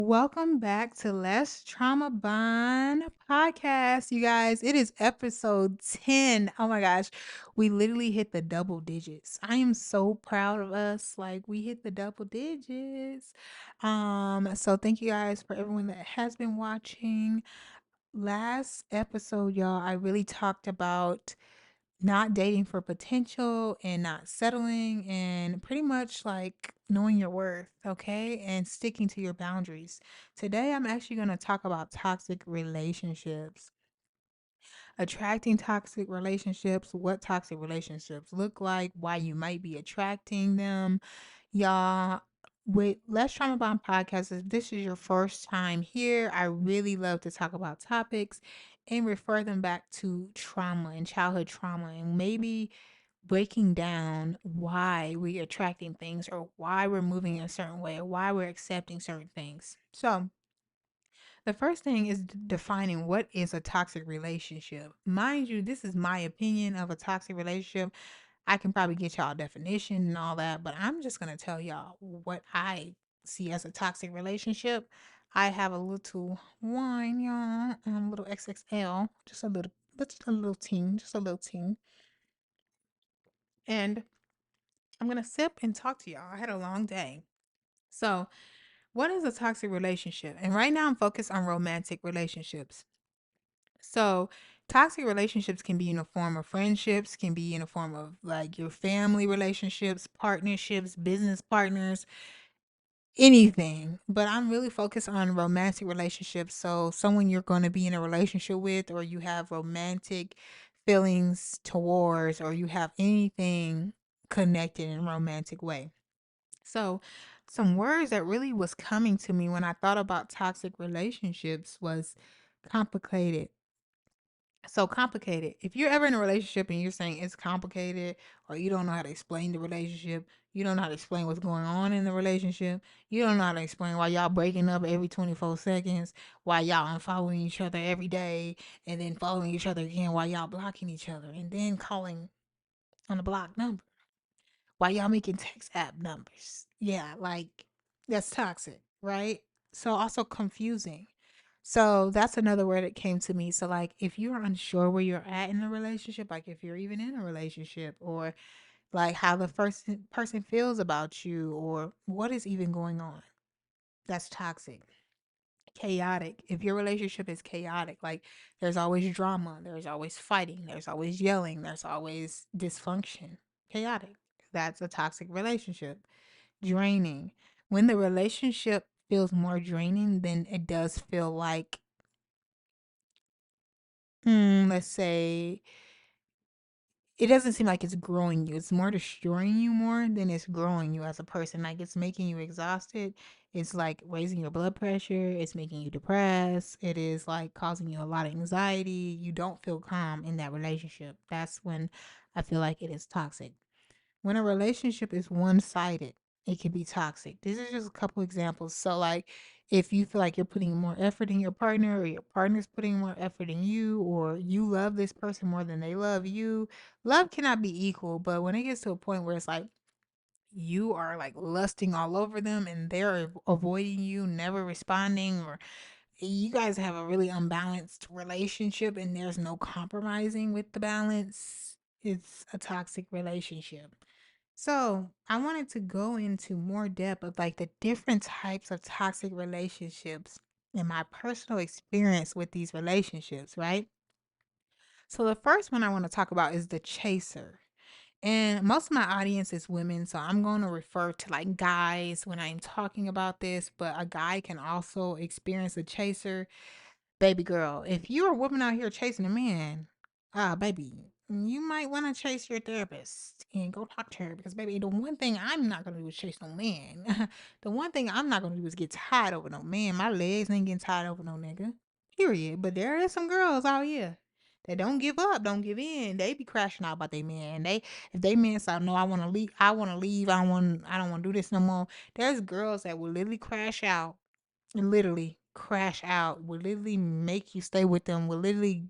Welcome back to Less Trauma Bond podcast, you guys. It is episode 10. Oh my gosh, we literally hit the double digits. I am so proud of us. Like we hit the double digits. So thank you guys for everyone that has been watching. Last episode, y'all, I really talked about not dating for potential and not settling and pretty much like knowing your worth, okay? And sticking to your boundaries. Today, I'm actually going to talk about toxic relationships, attracting toxic relationships, what toxic relationships look like, why you might be attracting them. Y'all, with Let's Trauma Bond podcast, if this is your first time here, I really love to talk about topics and refer them back to trauma and childhood trauma and maybe breaking down why we're attracting things or why we're moving a certain way or why we're accepting certain things. So, the first thing is defining what is a toxic relationship. Mind you, this is my opinion of a toxic relationship. I can probably get y'all a definition and all that, but I'm just going to tell y'all what I see as a toxic relationship. I have a little wine, y'all, a little XXL, just a little ting, just a little ting. And I'm going to sip and talk to y'all. I had a long day. So, what is a toxic relationship? And right now I'm focused on romantic relationships. So, toxic relationships can be in the form of friendships, can be in the form of like your family relationships, partnerships, business partners, anything. But I'm really focused on romantic relationships. So, someone you're going to be in a relationship with, or you have romantic feelings towards, or you have anything connected in a romantic way. So, some words that really was coming to me when I thought about toxic relationships was complicated. So complicated. If you're ever in a relationship and you're saying it's complicated or you don't know how to explain the relationship, you don't know how to explain what's going on in the relationship, you don't know how to explain why y'all breaking up every 24 seconds, why y'all unfollowing each other every day, and then following each other again, while y'all blocking each other, and then calling on the block number, why y'all making text app numbers. Yeah, like that's toxic, right? So also confusing. So that's another word that came to me. So like if you're unsure where you're at in a relationship, like if you're even in a relationship or like how the first person feels about you or what is even going on, that's toxic. Chaotic. If your relationship is chaotic, like there's always drama, there's always fighting, there's always yelling, there's always dysfunction. Chaotic. That's a toxic relationship. Draining. When the relationship feels more draining, then it does feel like let's say it doesn't seem like it's growing you. It's more destroying you more than it's growing you as a person. Like it's making you exhausted. It's like raising your blood pressure. It's making you depressed. It is like causing you a lot of anxiety. You don't feel calm in that relationship. That's when I feel like it is toxic. When a relationship is one-sided, it can be toxic. This is just a couple examples. So like if you feel like you're putting more effort in your partner or your partner's putting more effort in you or you love this person more than they love you, love cannot be equal, but when it gets to a point where it's like you are like lusting all over them and they're avoiding you, never responding, or you guys have a really unbalanced relationship and there's no compromising with the balance, it's a toxic relationship. So, I wanted to go into more depth of like the different types of toxic relationships and my personal experience with these relationships, right? So, the first one I want to talk about is the chaser. And most of my audience is women, so I'm going to refer to like guys when I'm talking about this, but a guy can also experience a chaser. Baby girl, if you're a woman out here chasing a man, baby, you might want to chase your therapist and go talk to her because, baby, the one thing I'm not going to do is chase no man. The one thing I'm not going to do is get tired over no man. My legs ain't getting tired over no nigga. Period. But there is some girls out here that don't give up, don't give in. They be crashing out about their man. If they man say, no, I want to leave, I don't want to do this no more. There's girls that will literally crash out, literally crash out, will literally make you stay with them, will literally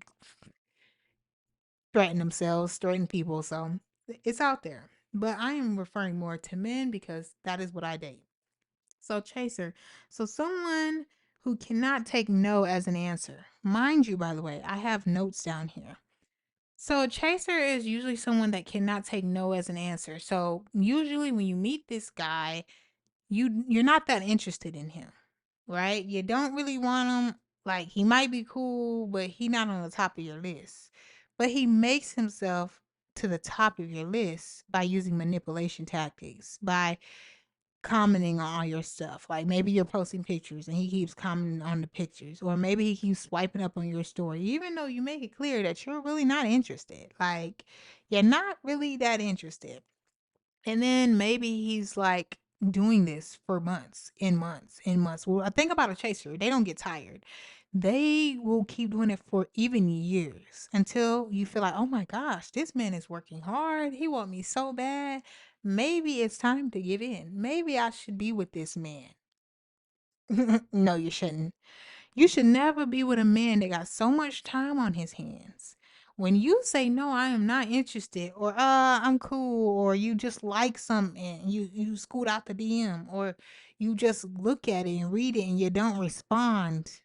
threaten themselves, threaten people. So it's out there. But I am referring more to men because that is what I date. So, chaser. So, someone who cannot take no as an answer. Mind you, by the way, I have notes down here. So, a chaser is usually someone that cannot take no as an answer. So, usually when you meet this guy, you're not that interested in him, right? You don't really want him. Like, he might be cool, but he not on the top of your list. But he makes himself to the top of your list by using manipulation tactics, by commenting on all your stuff. Like maybe you're posting pictures and he keeps commenting on the pictures, or maybe he keeps swiping up on your story, even though you make it clear that you're really not interested. Like you're not really that interested. And then maybe he's like doing this for months and months and months. Well, I think about a chaser, they don't get tired. They will keep doing it for even years until you feel like, oh my gosh, this man is working hard. He want me so bad. Maybe it's time to give in. Maybe I should be with this man. No, you shouldn't. You should never be with a man that got so much time on his hands. When you say no, I am not interested, or I'm cool, or you just like something, you scoot out the DM, or you just look at it and read it and you don't respond.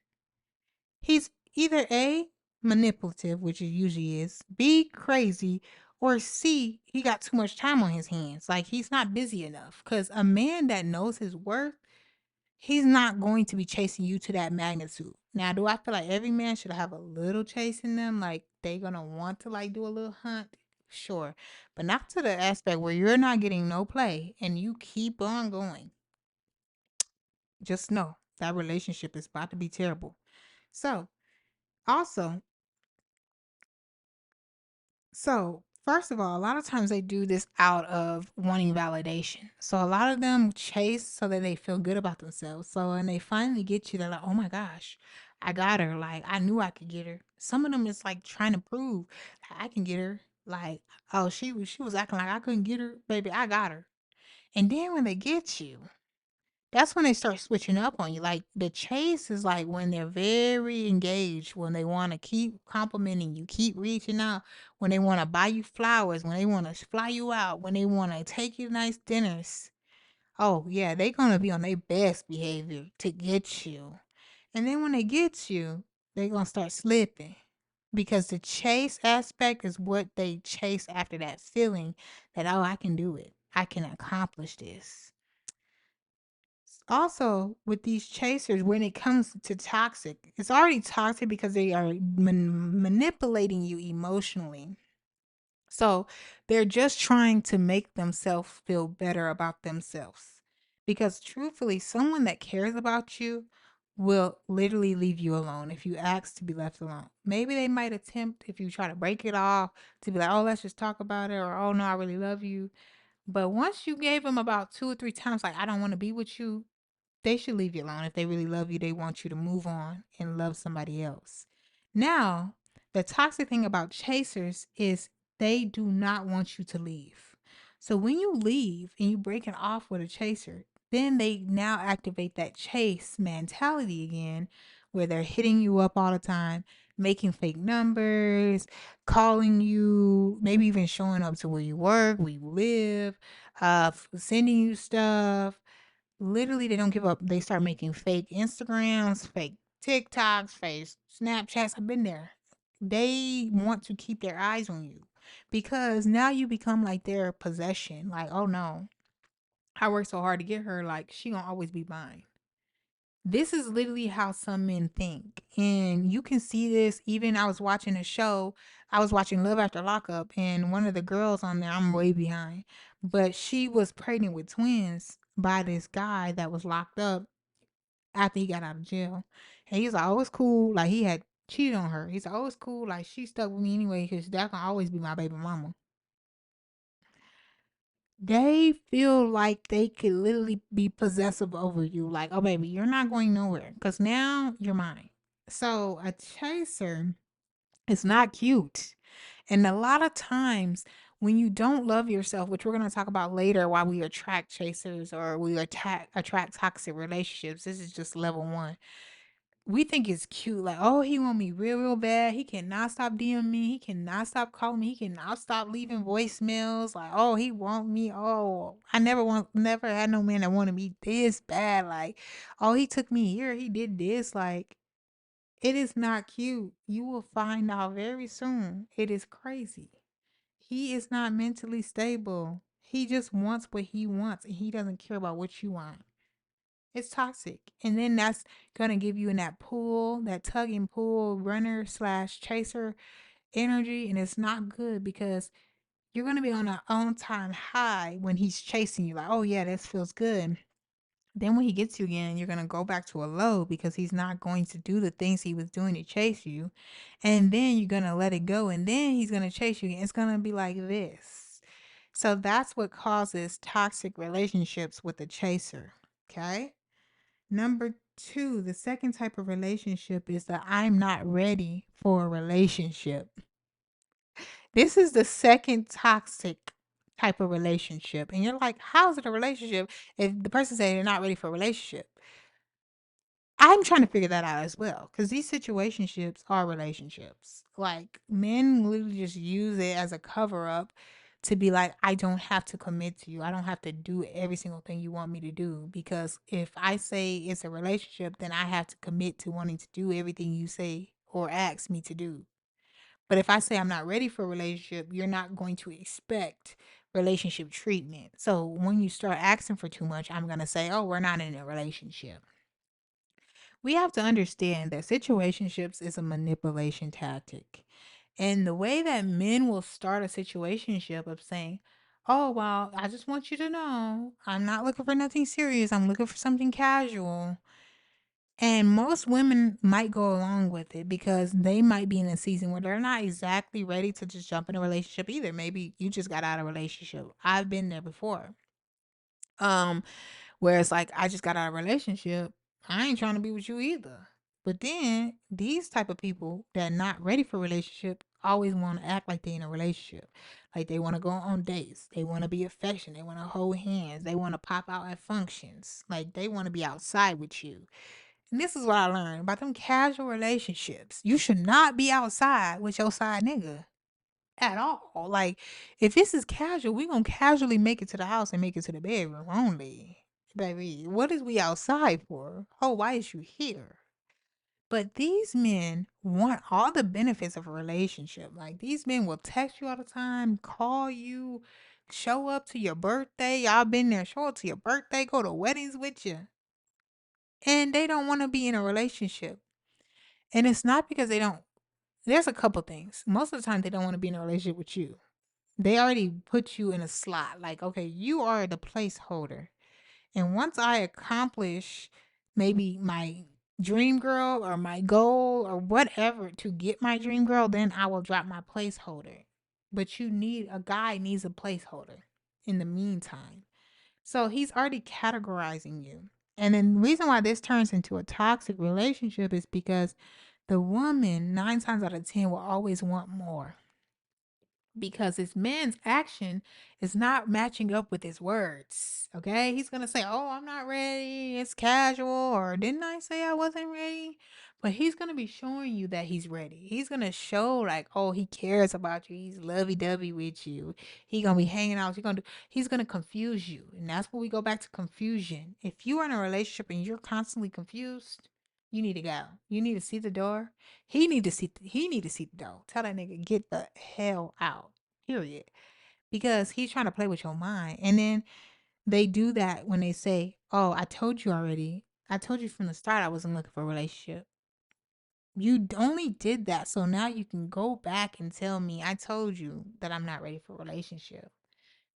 He's either A, manipulative, which he usually is, B, crazy, or C, he got too much time on his hands. Like he's not busy enough. Because a man that knows his worth, he's not going to be chasing you to that magnitude. Now, do I feel like every man should have a little chase in them? Like they gonna want to like do a little hunt? Sure. But not to the aspect where you're not getting no play and you keep on going. Just know that relationship is about to be terrible. So also, first of all, a lot of times they do this out of wanting validation. So a lot of them chase so that they feel good about themselves. So when they finally get you, they're like, "Oh my gosh, I got her. Like I knew I could get her." Some of them is like trying to prove I can get her. Like, oh, she was acting like I couldn't get her, baby. I got her. And then when they get you, that's when they start switching up on you. Like the chase is like when they're very engaged, when they want to keep complimenting you, keep reaching out, when they want to buy you flowers, when they want to fly you out, when they want to take you to nice dinners. Oh, yeah, they're going to be on their best behavior to get you. And then when they get you, they're going to start slipping because the chase aspect is what they chase after, that feeling that, oh, I can do it. I can accomplish this. Also, with these chasers, when it comes to toxic, it's already toxic because they are manipulating you emotionally. So they're just trying to make themselves feel better about themselves. Because truthfully, someone that cares about you will literally leave you alone if you ask to be left alone. Maybe they might attempt, if you try to break it off, to be like, oh, let's just talk about it, or oh, no, I really love you. But once you gave them about 2 or 3 times, like, I don't want to be with you, they should leave you alone. If they really love you, they want you to move on and love somebody else. Now, the toxic thing about chasers is they do not want you to leave. So when you leave and you break it off with a chaser, then they now activate that chase mentality again, where they're hitting you up all the time, making fake numbers, calling you, maybe even showing up to where you work, where you live, sending you stuff. Literally, they don't give up. They start making fake Instagrams, fake TikToks, fake Snapchats. I've been there. They want to keep their eyes on you because now you become like their possession. Like, oh no, I worked so hard to get her. Like, she gonna always be mine. This is literally how some men think. And you can see this even I was watching a show. I was watching Love After Lockup, and one of the girls on there, I'm way behind, but she was pregnant with twins by this guy that was locked up after he got out of jail. And he's like, oh, it's cool. Like he had cheated on her. He's like, oh, it's cool. Like she stuck with me anyway because that can always be my baby mama. They feel like they could literally be possessive over you. Like, oh, baby, you're not going nowhere because now you're mine. So a chaser is not cute. And a lot of times when you don't love yourself, which we're going to talk about later, why we attract chasers or we attract toxic relationships, this is just level one. we think it's cute. Like, oh, he want me real, real bad. He cannot stop DMing me. He cannot stop calling me. He cannot stop leaving voicemails. Like, oh, he want me. Oh, I never had no man that wanted me this bad. Like, oh, he took me here. He did this. Like, it is not cute. You will find out very soon. It is crazy. He is not mentally stable. He just wants what he wants and he doesn't care about what you want. It's toxic. And then that's going to give you in that pull, that tug and pull runner slash chaser energy. And it's not good because you're going to be on an on time high when he's chasing you. Like, oh, yeah, this feels good. Then when he gets you again, you're going to go back to a low because he's not going to do the things he was doing to chase you. And then you're going to let it go. And then he's going to chase you again. It's going to be like this. So that's what causes toxic relationships with the chaser. Okay. Number two, the second type of relationship is that I'm not ready for a relationship. This is the second toxic type of relationship. And you're like, how is it a relationship if the person says they're not ready for a relationship? I'm trying to figure that out as well because these situationships are relationships. Like men literally just use it as a cover up to be like, I don't have to commit to you. I don't have to do every single thing you want me to do because if I say it's a relationship, then I have to commit to wanting to do everything you say or ask me to do. But if I say I'm not ready for a relationship, you're not going to expect relationship treatment. So when you start asking for too much, I'm going to say, oh, we're not in a relationship. We have to understand that situationships is a manipulation tactic. And the way that men will start a situationship of saying, oh, well, I just want you to know I'm not looking for nothing serious. I'm looking for something casual. And most women might go along with it because they might be in a season where they're not exactly ready to just jump in a relationship either. Maybe you just got out of a relationship. I've been there before. Um, where it's like, I just got out of a relationship. I ain't trying to be with you either. But then these type of people that not ready for a relationship always want to act like they in a relationship. Like they want to go on dates. They want to be affectionate. They want to hold hands. They want to pop out at functions. Like they want to be outside with you. And this is what I learned about them casual relationships. You should not be outside with your side nigga at all. Like, if this is casual, we gonna casually make it to the house and make it to the bedroom only. Baby, what is we outside for? Oh, why is you here? But these men want all the benefits of a relationship. Like these men will text you all the time, call you, show up to your birthday. Y'all been there, show up to your birthday, go to weddings with you. And they don't want to be in a relationship. And it's not because they don't, there's a couple things. Most of the time they don't want to be in a relationship with you. They already put you in a slot. Like, okay, you are the placeholder. And once I accomplish maybe my dream girl or my goal or whatever to get my dream girl, then I will drop my placeholder. But a guy needs a placeholder in the meantime. So he's already categorizing you. And then the reason why this turns into a toxic relationship is because the woman, 9 times out of 10, will always want more because this man's action is not matching up with his words. Okay. He's going to say, oh, I'm not ready. It's casual. Or didn't I say I wasn't ready? But he's going to be showing you that he's ready. He's going to show, like, oh, he cares about you. He's lovey dovey with you. He's going to be hanging out. He's going to confuse you. And that's where we go back to confusion. If you are in a relationship and you're constantly confused, you need to go. You need to see the door. He need to see the door. Tell that nigga get the hell out. Period. Because he's trying to play with your mind. And then they do that when they say, "Oh, I told you already. I told you from the start I wasn't looking for a relationship." You only did that so now you can go back and tell me I told you that I'm not ready for a relationship.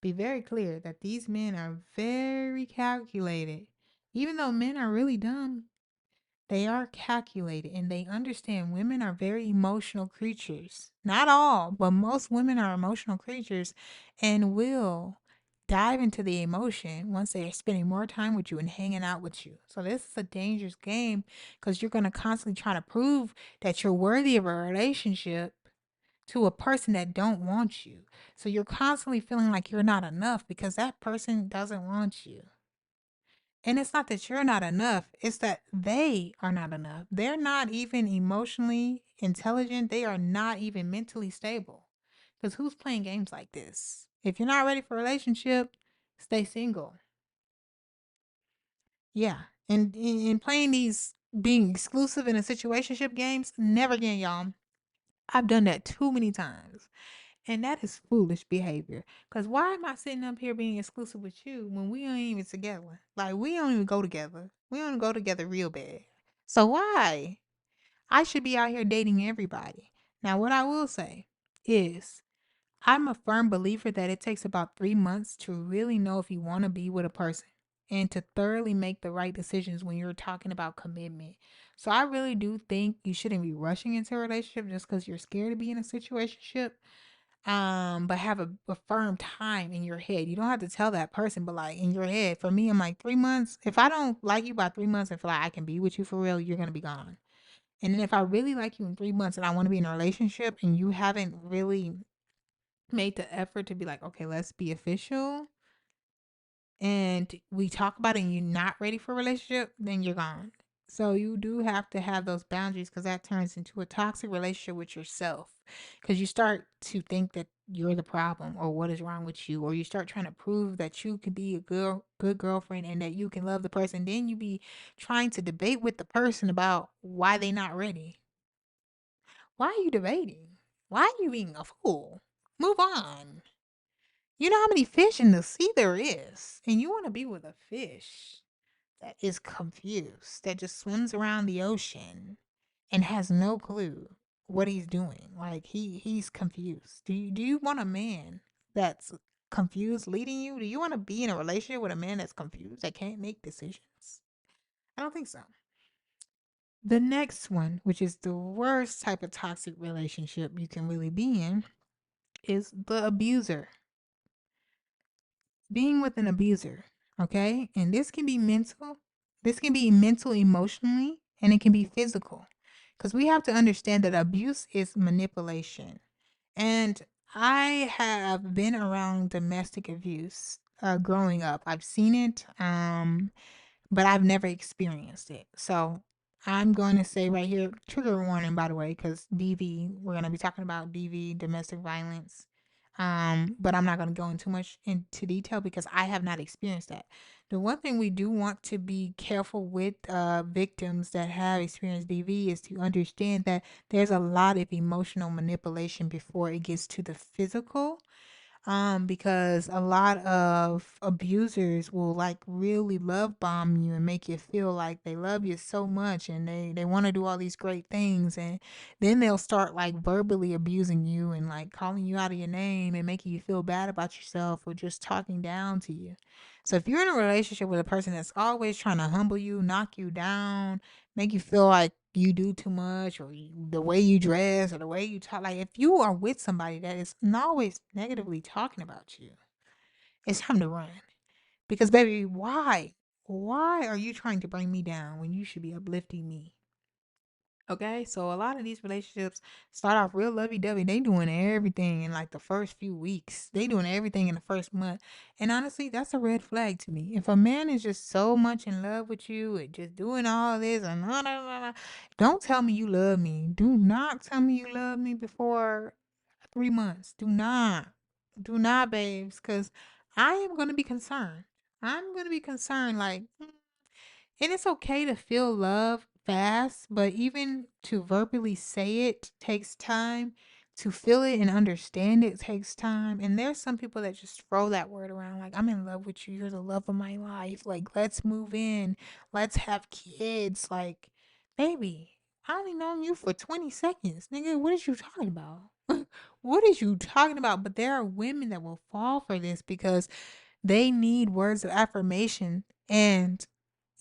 Be very clear that these men are very calculated. Even though men are really dumb, they are calculated and they understand women are very emotional creatures. Not all, but most women are emotional creatures and will dive into the emotion once they are spending more time with you and hanging out with you. So this is a dangerous game because you're going to constantly try to prove that you're worthy of a relationship to a person that don't want you. So you're constantly feeling like you're not enough because that person doesn't want you. And it's not that you're not enough, it's that they are not enough. They're not even emotionally intelligent. They are not even mentally stable. Because who's playing games like this? If you're not ready for a relationship, stay single. Yeah. And in playing these being exclusive in a situationship games, never again, y'all. I've done that too many times. And that is foolish behavior. Because why am I sitting up here being exclusive with you when we ain't even together? Like, we don't even go together. We don't go together real bad. So why? I should be out here dating everybody. Now, what I will say is I'm a firm believer that it takes about 3 months to really know if you want to be with a person and to thoroughly make the right decisions when you're talking about commitment. So I really do think you shouldn't be rushing into a relationship just because you're scared to be in a situationship, but have a firm time in your head. You don't have to tell that person, but like in your head. For me, I'm like 3 months. If I don't like you by 3 months and feel like I can be with you for real, you're gonna be gone. And then if I really like you in 3 months and I want to be in a relationship and you haven't really made the effort to be like, okay, let's be official, and we talk about it and you're not ready for a relationship, then you're gone. So you do have to have those boundaries because that turns into a toxic relationship with yourself. Because you start to think that you're the problem or what is wrong with you, or you start trying to prove that you can be a good girlfriend and that you can love the person. Then you be trying to debate with the person about why they not ready. Why are you debating? Why are you being a fool? Move on. You know how many fish in the sea there is, and you want to be with a fish that is confused, that just swims around the ocean and has no clue what he's doing. Like he's confused. Do you want a man that's confused leading you? Do you want to be in a relationship with a man that's confused that can't make decisions? I don't think so. The next one, which is the worst type of toxic relationship you can really be in, is the abuser. Being with an abuser, okay? And this can be mental, emotionally, and it can be physical. Because we have to understand that abuse is manipulation. And I have been around domestic abuse growing up. I've seen it. But I've never experienced it. So I'm going to say right here, trigger warning, by the way, because DV, we're going to be talking about DV, domestic violence. But I'm not going to go into much into detail because I have not experienced that. The one thing we do want to be careful with victims that have experienced DV is to understand that there's a lot of emotional manipulation before it gets to the physical, because a lot of abusers will like really love bomb you and make you feel like they love you so much and they want to do all these great things, and then they'll start like verbally abusing you and like calling you out of your name and making you feel bad about yourself or just talking down to you. So if you're in a relationship with a person that's always trying to humble you, knock you down, make you feel like you do too much, or the way you dress or the way you talk, like if you are with somebody that is always negatively talking about you, it's time to run. Because baby, why are you trying to bring me down when you should be uplifting me? Okay, so a lot of these relationships start off real lovey-dovey. They doing everything in like the first few weeks. They doing everything in the first month. And honestly, that's a red flag to me. If a man is just so much in love with you and just doing all this and don't tell me you love me. Do not tell me you love me before 3 months. Do not. Do not, babes, because I am gonna be concerned. I'm gonna be concerned, like, and it's okay to feel love fast, but even to verbally say it takes time. To feel it and understand it takes time. And there's some people that just throw that word around like, I'm in love with you. You're the love of my life. Like, let's move in. Let's have kids. Like, baby, I only known you for 20 seconds. Nigga, what is you talking about? What is you talking about? But there are women that will fall for this because they need words of affirmation, and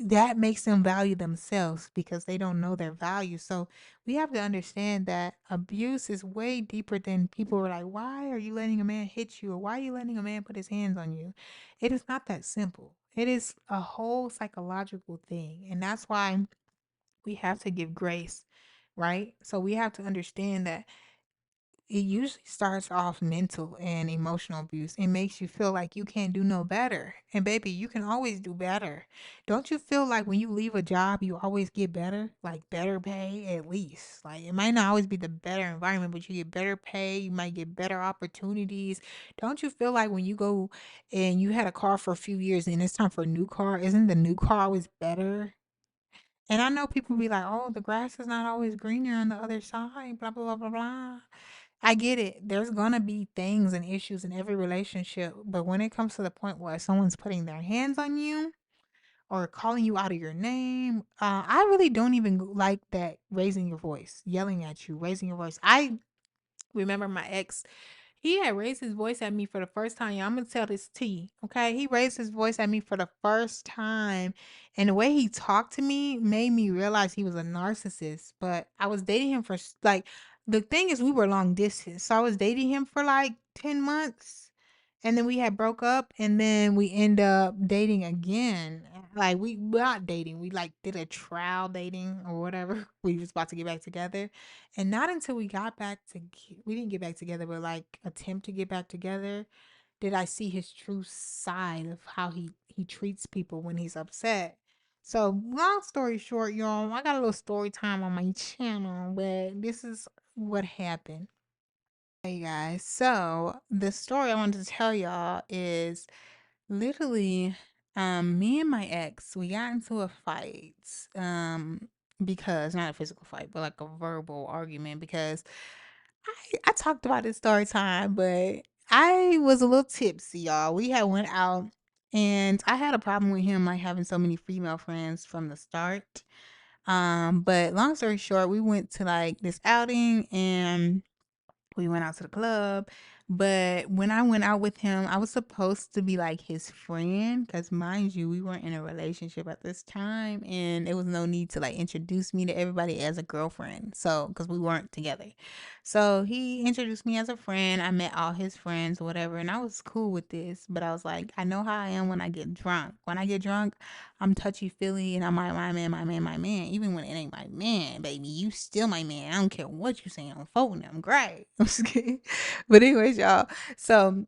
that makes them value themselves because they don't know their value. So we have to understand that abuse is way deeper than people are like, why are you letting a man hit you? Or why are you letting a man put his hands on you? It is not that simple. It is a whole psychological thing. And that's why we have to give grace, right? So we have to understand that It usually starts off mental and emotional abuse. It makes you feel like you can't do no better. And baby, you can always do better. Don't you feel like when you leave a job, you always get better? Like better pay at least. Like it might not always be the better environment, but you get better pay, you might get better opportunities. Don't you feel like when you go and you had a car for a few years and it's time for a new car, isn't the new car always better? And I know people be like, "Oh, the grass is not always greener on the other side, blah blah blah blah blah." I get it. There's gonna be things and issues in every relationship, but when it comes to the point where someone's putting their hands on you or calling you out of your name, I really don't even like that raising your voice, yelling at you, raising your voice. I remember my ex, he had raised his voice at me for the first time. Y'all, I'm gonna tell this tea, okay? He raised his voice at me for the first time, and the way he talked to me made me realize he was a narcissist. But I was dating him for like, the thing is, we were long distance, so I was dating him for like 10 months, and then we had broke up, and then we end up dating again. Like we not dating, we like did a trial dating or whatever. We was about to get back together, and not until we got back to we didn't get back together, but like attempt to get back together, did I see his true side of how he treats people when he's upset. So long story short, y'all, I got a little story time on my channel, but this is what happened. Hey guys, so the story I wanted to tell y'all is literally, me and my ex, we got into a fight, because not a physical fight, but like a verbal argument because I talked about this story time, but I was a little tipsy, y'all. We had went out and I had a problem with him like having so many female friends from the start. But long story short, we went to like this outing and we went out to the club, but when I went out with him, I was supposed to be like his friend because, mind you, we weren't in a relationship at this time, and there was no need to like introduce me to everybody as a girlfriend. So, because we weren't together, so he introduced me as a friend. I met all his friends, whatever, and I was cool with this. But I was like, I know how I am when I get drunk. When I get drunk, I'm touchy feely and I'm like, my man, my man, my man. Even when it ain't my man, baby, you still my man. I don't care what you say on the phone. I'm great. I'm just kidding. But anyways, y'all. So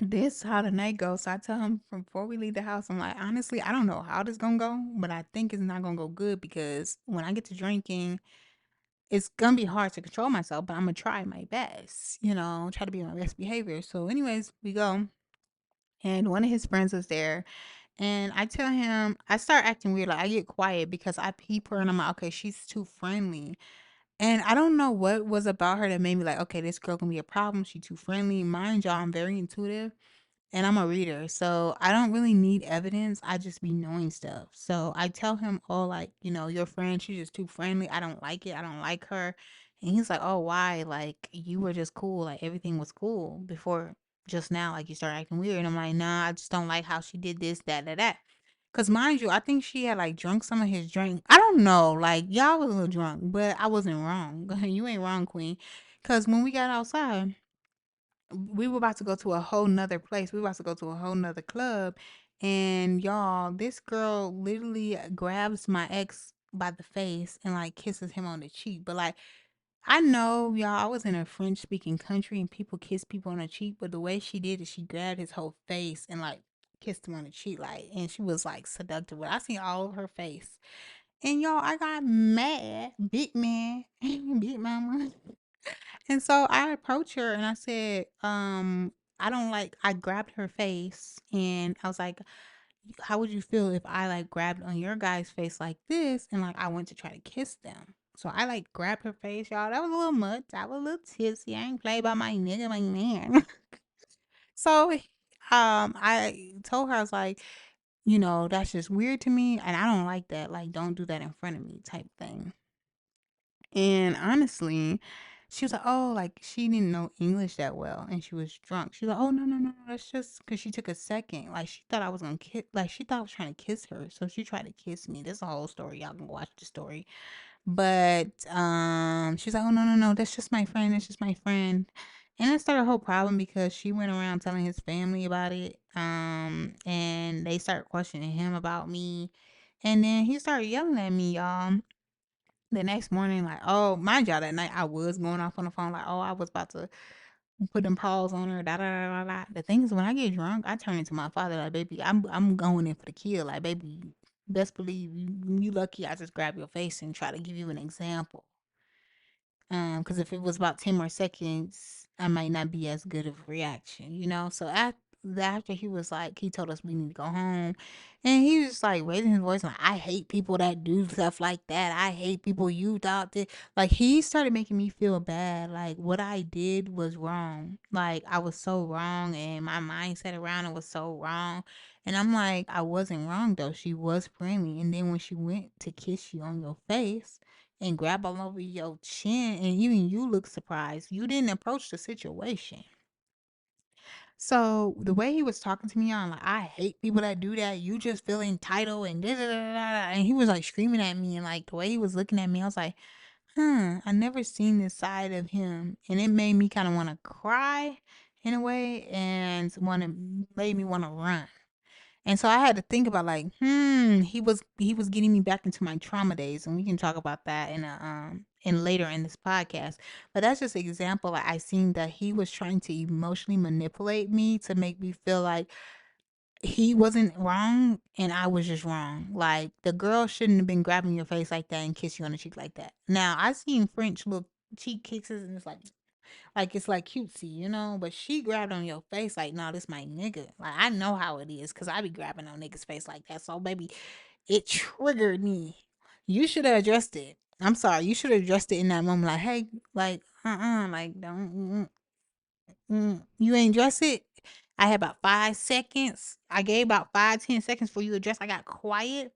this how the night goes. So I tell him from before we leave the house, I'm like, honestly, I don't know how this gonna go, but I think it's not gonna go good because when I get to drinking, it's gonna be hard to control myself, but I'm gonna try my best, try to be on my best behavior. So, anyways, we go, and one of his friends was there, and I tell him, I start acting weird. Like I get quiet because I peep her and I'm like, okay, she's too friendly. And I don't know what was about her that made me like, okay, this girl gonna be a problem. She too friendly. Mind y'all, I'm very intuitive and I'm a reader. So I don't really need evidence. I just be knowing stuff. So I tell him, oh, like, your friend, she's just too friendly. I don't like it. I don't like her. And he's like, oh, why? Like, you were just cool. Like, everything was cool before just now. Like, you started acting weird. And I'm like, nah, I just don't like how she did this, that, that, that. Cause mind you, I think she had like drunk some of his drink. I don't know, like y'all was a little drunk, but I wasn't wrong. You ain't wrong, Queen. Cause when we got outside, we were about to go to a whole nother place. We were about to go to a whole nother club. And y'all, this girl literally grabs my ex by the face and like kisses him on the cheek. But like, I know y'all, I was in a French speaking country and people kiss people on the cheek, but the way she did it, she grabbed his whole face and like kissed him on the cheek, like, and she was like seductive. But I seen all of her face. And y'all, I got mad, big man, big mama. And so I approached her and I said, I don't like, I grabbed her face and I was like, how would you feel if I like grabbed on your guy's face like this and like I went to try to kiss them? So I like grabbed her face, y'all. That was a little much. I was a little tipsy. I ain't play by my nigga, my man. So I told her, I was like, that's just weird to me and I don't like that. Like, don't do that in front of me type thing. And honestly, she was like, "Oh, like she didn't know English that well, and she was drunk." She's like, "Oh no, no, no, no, that's just because she took a second. Like she thought I was gonna kiss. Like she thought I was trying to kiss her, so she tried to kiss me. This is a whole story. Y'all can watch the story." But she's like, "Oh no, no, no, that's just my friend. That's just my friend." And it started a whole problem because she went around telling his family about it. And they started questioning him about me, and then he started yelling at me, y'all. The next morning, like, oh, mind y'all, that night I was going off on the phone, like, oh, I was about to put them paws on her, da da da da da. The thing is, when I get drunk, I turn into my father, like, baby, I'm going in for the kill, like, baby, best believe you lucky. I just grab your face and try to give you an example. Because if it was about 10 more seconds, I might not be as good of a reaction, you know? So after he was like, he told us we need to go home. And he was just like raising his voice, like, I hate people that do stuff like that. I hate people you thought that. Like, he started making me feel bad. Like, what I did was wrong. Like, I was so wrong, and my mindset around it was so wrong. And I'm like, I wasn't wrong, though. She was friendly. And then when she went to kiss you on your face, and grab all over your chin, and even you look surprised. You didn't approach the situation. So the way he was talking to me, I'm like, I hate people that do that. You just feel entitled and da da da da. And he was like screaming at me, and like the way he was looking at me, I was like, I never seen this side of him, and it made me kind of want to cry in a way, and made me want to run. And so I had to think about like, he was getting me back into my trauma days, and we can talk about that in later in this podcast. But that's just an example. Like, I seen that he was trying to emotionally manipulate me to make me feel like he wasn't wrong and I was just wrong. Like, the girl shouldn't have been grabbing your face like that and kiss you on the cheek like that. Now I seen French little cheek kisses, and it's like cutesy, you know. But she grabbed on your face like, no, this my nigga. Like, I know how it is because I be grabbing on niggas' face like that. So, baby, it triggered me. You should have addressed it. I'm sorry. You should have addressed it in that moment. Like, hey, like, like, don't, you ain't address it. I had about 5 seconds. I gave about 5, 10 seconds for you to address. I got quiet.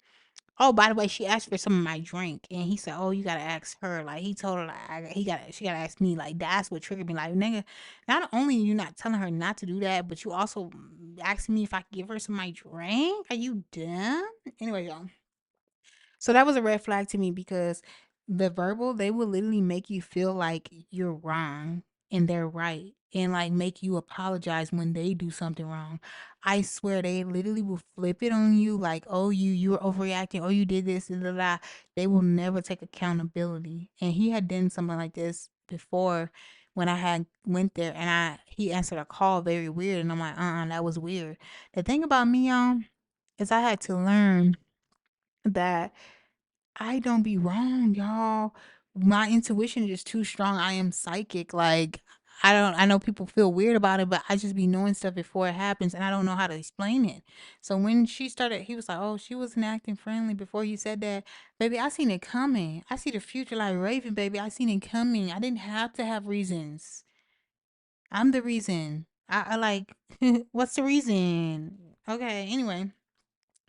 Oh, by the way, she asked for some of my drink, and he said, "Oh, you gotta ask her." Like, he told her, like, she gotta ask me. Like, that's what triggered me. Like, nigga, not only you not telling her not to do that, but you also asking me if I could give her some of my drink. Are you dumb? Anyway, y'all. So that was a red flag to me because the verbal, they will literally make you feel like you're wrong and they're right, and like make you apologize when they do something wrong. I swear they literally will flip it on you like, oh, you were overreacting, oh, you did this, and blah, blah. They will never take accountability. And he had done something like this before when I had went there, and he answered a call very weird, and I'm like, that was weird. The thing about me, is I had to learn that I don't be wrong, y'all. My intuition is too strong. I am psychic. Like, I know people feel weird about it, but I just be knowing stuff before it happens, and I don't know how to explain it. So when she started, he was like, "Oh, she wasn't acting friendly before you said that." Baby, I seen it coming. I see the future like Raven, baby. I seen it coming. I didn't have to have reasons. I'm the reason. I like what's the reason? Okay, anyway.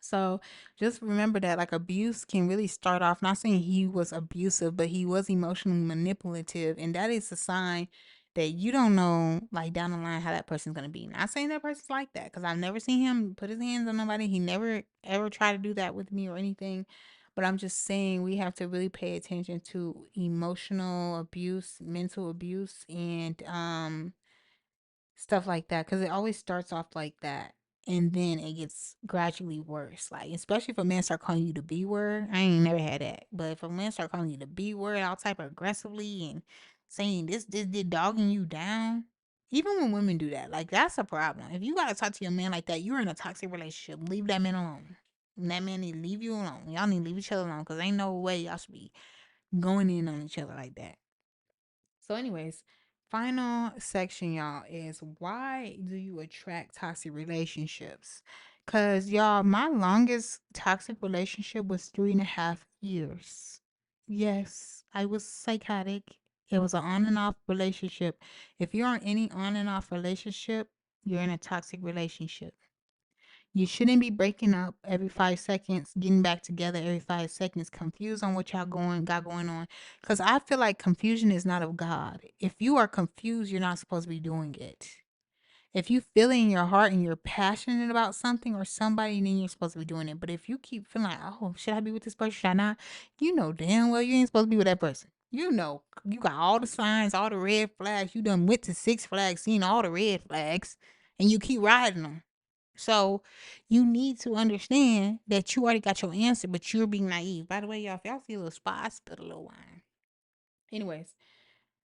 So just remember that like abuse can really start off, not saying he was abusive, but he was emotionally manipulative. And that is a sign that you don't know like down the line how that person's gonna be. Not saying that person's like that, because I've never seen him put his hands on nobody. He never ever tried to do that with me or anything. But I'm just saying we have to really pay attention to emotional abuse, mental abuse, and stuff like that, because it always starts off like that, and then it gets gradually worse. Like, especially if a man start calling you the B word. I ain't never had that, but if a man start calling you the B word all type of aggressively and saying this did dogging you down, even when women do that, like, that's a problem. If you gotta talk to your man like that, you're in a toxic relationship. Leave that man alone. That man need to leave you alone. Y'all need to leave each other alone, because ain't no way y'all should be going in on each other like that. So, anyways, final section, y'all, is why do you attract toxic relationships? Because, y'all, my longest toxic relationship was 3.5 years. Yes, I was psychotic. It was an on and off relationship. If you're in any on and off relationship, you're in a toxic relationship. You shouldn't be breaking up every 5 seconds, getting back together every 5 seconds, confused on what y'all got going on. Because I feel like confusion is not of God. If you are confused, you're not supposed to be doing it. If you feel it in your heart and you're passionate about something or somebody, then you're supposed to be doing it. But if you keep feeling like, oh, should I be with this person? Should I not? You know damn well you ain't supposed to be with that person. You know, you got all the signs, all the red flags. You done went to Six Flags, seen all the red flags, and you keep riding them. So you need to understand that you already got your answer, but you're being naive. By the way, y'all, if y'all see a little spot, I spilled a little wine. Anyways,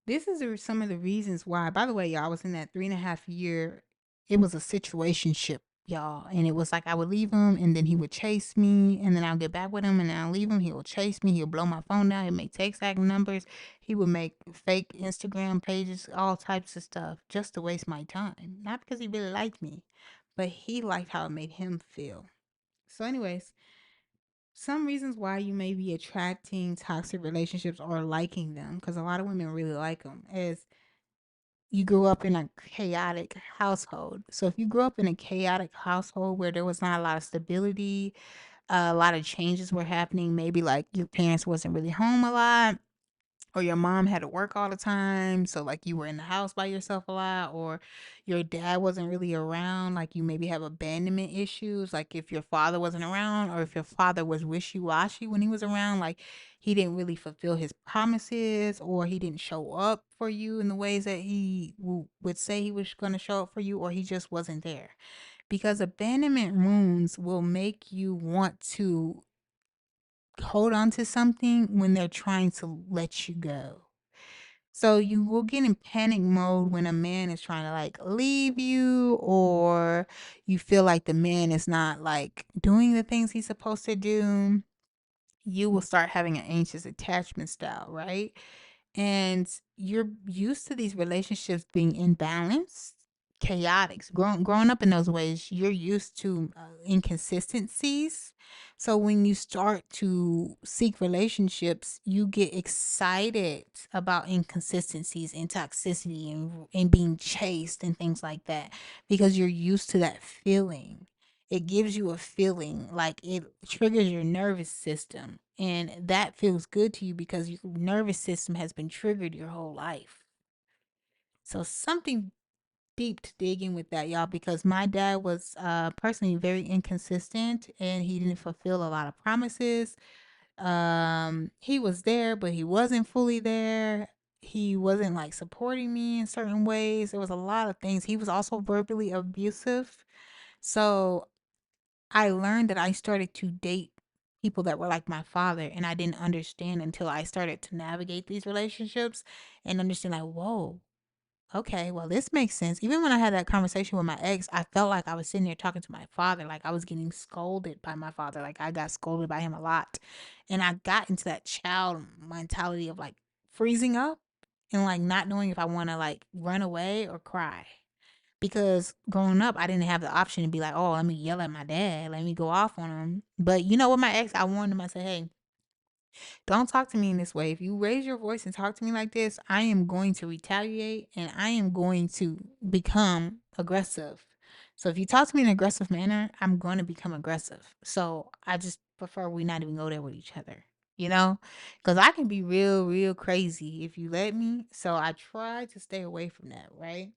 this is some of the reasons why. By the way, y'all, I was in that 3.5 year. It was a situationship, y'all, and it was like I would leave him, and then he would chase me, and then I'll get back with him, and then I'll leave him. He will chase me. He'll blow my phone down. He'll make text act numbers. He would make fake Instagram pages, all types of stuff, just to waste my time. Not because he really liked me, but he liked how it made him feel. So, anyways, some reasons why you may be attracting toxic relationships or liking them, because a lot of women really like them, is you grew up in a chaotic household. So if you grew up in a chaotic household where there was not a lot of stability, a lot of changes were happening, maybe like your parents wasn't really home a lot, or your mom had to work all the time, so like you were in the house by yourself a lot, or your dad wasn't really around, like you maybe have abandonment issues, like if your father wasn't around, or if your father was wishy-washy when he was around, like he didn't really fulfill his promises, or he didn't show up for you in the ways that he would say he was going to show up for you, or he just wasn't there. Because abandonment wounds will make you want to hold on to something when they're trying to let you go. So you will get in panic mode when a man is trying to like leave you, or you feel like the man is not like doing the things he's supposed to do. You will start having an anxious attachment style, right? And you're used to these relationships being imbalanced, chaotic. Growing up in those ways, you're used to inconsistencies. So when you start to seek relationships, you get excited about inconsistencies and toxicity and being chased and things like that, because you're used to that feeling. It gives you a feeling, like it triggers your nervous system, and that feels good to you because your nervous system has been triggered your whole life. So something deep to dig in with that, y'all, because my dad was personally very inconsistent, and he didn't fulfill a lot of promises. He was there, but he wasn't fully there. He wasn't like supporting me in certain ways. There was a lot of things. He was also verbally abusive. So I learned that I started to date people that were like my father, and I didn't understand until I started to navigate these relationships and understand, like, whoa, okay, well, this makes sense. Even when I had that conversation with my ex, I felt like I was sitting there talking to my father, like I was getting scolded by my father, like I got scolded by him a lot. And I got into that child mentality of like freezing up and like not knowing if I want to like run away or cry. Because growing up, I didn't have the option to be like, oh, let me yell at my dad, let me go off on him. But you know what, my ex, I warned him. I said, hey, don't talk to me in this way. If you raise your voice and talk to me like this, I am going to retaliate, and I am going to become aggressive. So if you talk to me in an aggressive manner, I'm going to become aggressive. So I just prefer we not even go there with each other, you know? Because I can be real, real crazy if you let me. So I try to stay away from that, right?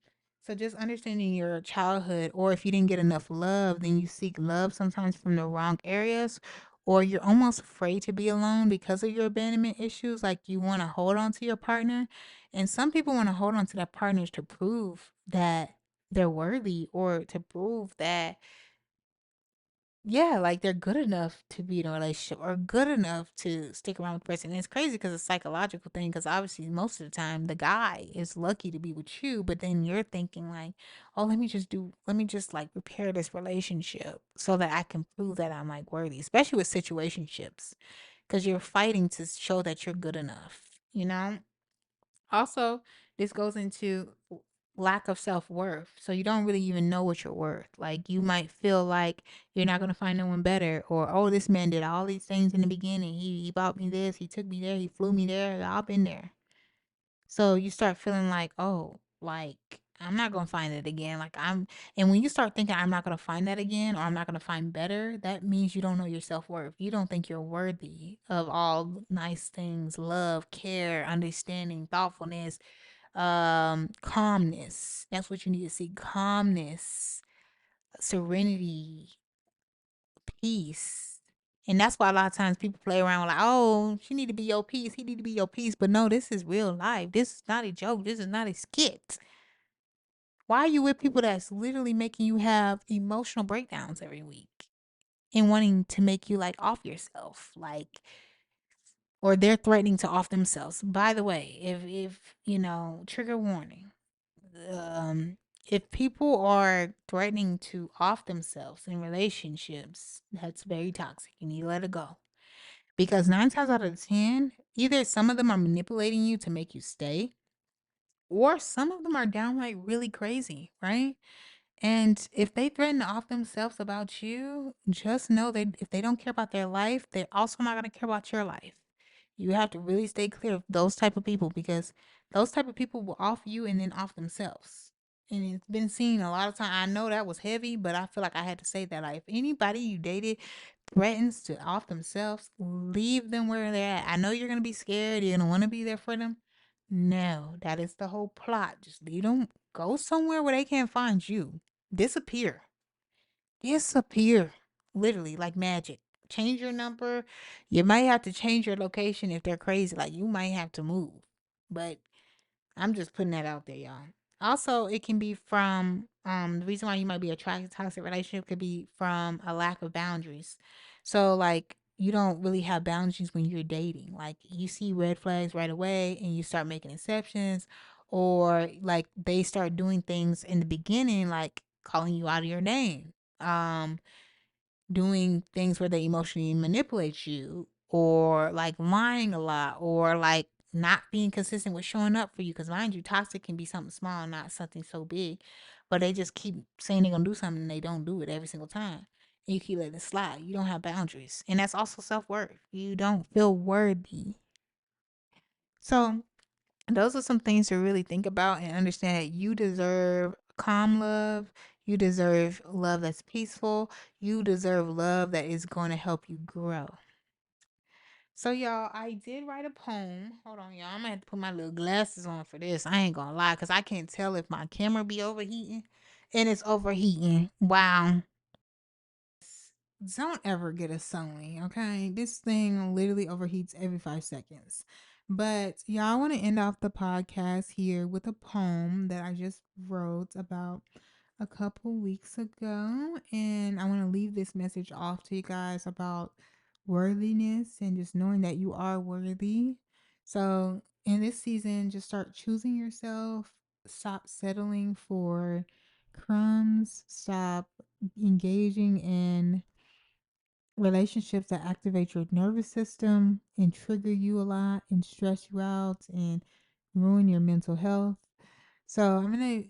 So just understanding your childhood, or if you didn't get enough love, then you seek love sometimes from the wrong areas, or you're almost afraid to be alone because of your abandonment issues. Like you want to hold on to your partner. And some people want to hold on to their partners to prove that they're worthy, or to prove that, yeah, like they're good enough to be in a relationship or good enough to stick around with the person. And it's crazy because it's a psychological thing, because obviously most of the time the guy is lucky to be with you, but then you're thinking like, oh, let me just like repair this relationship so that I can prove that I'm like worthy, especially with situationships, because you're fighting to show that you're good enough, you know? Also, this goes into lack of self-worth. So you don't really even know what you're worth. Like you might feel like you're not going to find no one better, or oh, this man did all these things in the beginning. He bought me this, he took me there, he flew me there. I've been there. So you start feeling like, oh, like I'm not going to find it again. And when you start thinking I'm not going to find that again, or I'm not going to find better, that means you don't know your self-worth. You don't think you're worthy of all nice things, love, care, understanding, thoughtfulness, calmness. That's what you need to see: calmness, serenity, peace. And that's why a lot of times people play around with like, oh, she need to be your peace, he need to be your peace. But no, this is real life. This is not a joke, this is not a skit. Why are you with people that's literally making you have emotional breakdowns every week and wanting to make you like off yourself? Like, or they're threatening to off themselves. By the way, if you know, trigger warning. Um, if people are threatening to off themselves in relationships, that's very toxic. You need to let it go. Because 9 times out of 10, either some of them are manipulating you to make you stay, or some of them are downright really crazy, right? And if they threaten to off themselves about you, just know that if they don't care about their life, they're also not going to care about your life. You have to really stay clear of those type of people because those type of people will off you and then off themselves. And it's been seen a lot of time. I know that was heavy, but I feel like I had to say that. Like, if anybody you dated threatens to off themselves, leave them where they're at. I know you're gonna be scared. You're gonna want to be there for them. No, that is the whole plot. Just leave them. Go somewhere where they can't find you. Disappear. Disappear. Literally, like magic. Change your number. You might have to change your location if they're crazy. Like, you might have to move. But I'm just putting that out there, y'all. Also, it can be from the reason why you might be attracted to a toxic relationship could be from a lack of boundaries. So like you don't really have boundaries when you're dating. Like you see red flags right away and you start making exceptions, or like they start doing things in the beginning like calling you out of your name. Doing things where they emotionally manipulate you, or like lying a lot, or like not being consistent with showing up for you. Because mind you, toxic can be something small, not something so big, but they just keep saying they're gonna do something and they don't do it every single time. And you keep letting it slide. You don't have boundaries, and that's also self-worth. You don't feel worthy. So those are some things to really think about and understand that you deserve calm love. You deserve love that's peaceful. You deserve love that is going to help you grow. So, y'all, I did write a poem. Hold on, y'all. I'm going to have to put my little glasses on for this. I ain't going to lie because I can't tell if my camera be overheating. And it's overheating. Wow. Don't ever get a Sony, okay? This thing literally overheats every 5 seconds. But y'all, I want to end off the podcast here with a poem that I just wrote about a couple weeks ago. And I want to leave this message off to you guys about worthiness and just knowing that you are worthy. So in this season, just start choosing yourself. Stop settling for crumbs. Stop engaging in relationships that activate your nervous system and trigger you a lot and stress you out and ruin your mental health. So I'm going to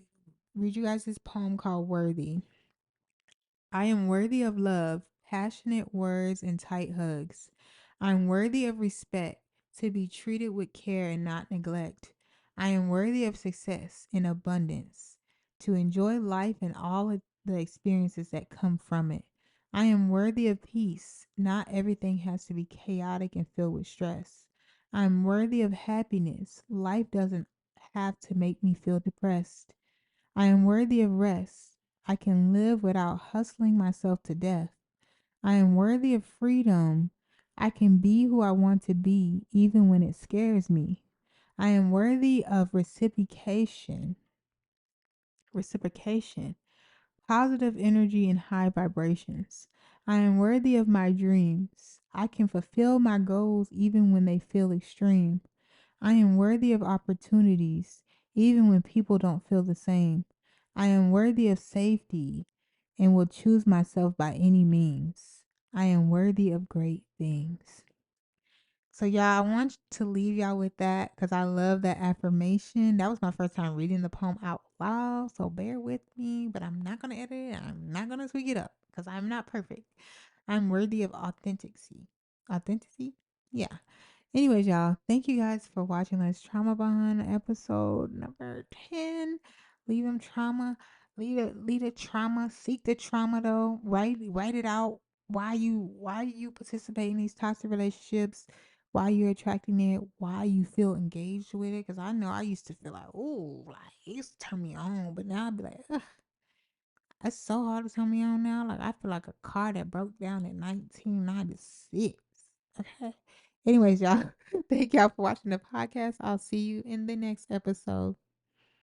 read you guys this poem called Worthy. I am worthy of love, passionate words, and tight hugs. I am worthy of respect, to be treated with care and not neglect. I am worthy of success and abundance, to enjoy life and all of the experiences that come from it. I am worthy of peace. Not everything has to be chaotic and filled with stress. I am worthy of happiness. Life doesn't have to make me feel depressed. I am worthy of rest. I can live without hustling myself to death. I am worthy of freedom. I can be who I want to be, even when it scares me. I am worthy of reciprocation, positive energy, and high vibrations. I am worthy of my dreams. I can fulfill my goals even when they feel extreme. I am worthy of opportunities, even when people don't feel the same. I am worthy of safety and will choose myself by any means. I am worthy of great things. So, y'all, I want to leave y'all with that because I love that affirmation. That was my first time reading the poem out loud. So, bear with me, but I'm not going to edit it. I'm not going to tweak it up because I'm not perfect. I'm worthy of authenticity. Authenticity? Yeah. Anyways, y'all, thank you guys for watching this Trauma Bond episode number 10. Leave them trauma. Lead a trauma. Seek the trauma though. Write it out. Why you participate in these toxic relationships? Why you're attracting it? Why you feel engaged with it? Because I know I used to feel like, oh, like it used to turn me on, but now I'd be like, ugh, it's so hard to turn me on now. Like I feel like a car that broke down in 1996. Okay. Anyways, y'all, thank y'all for watching the podcast. I'll see you in the next episode.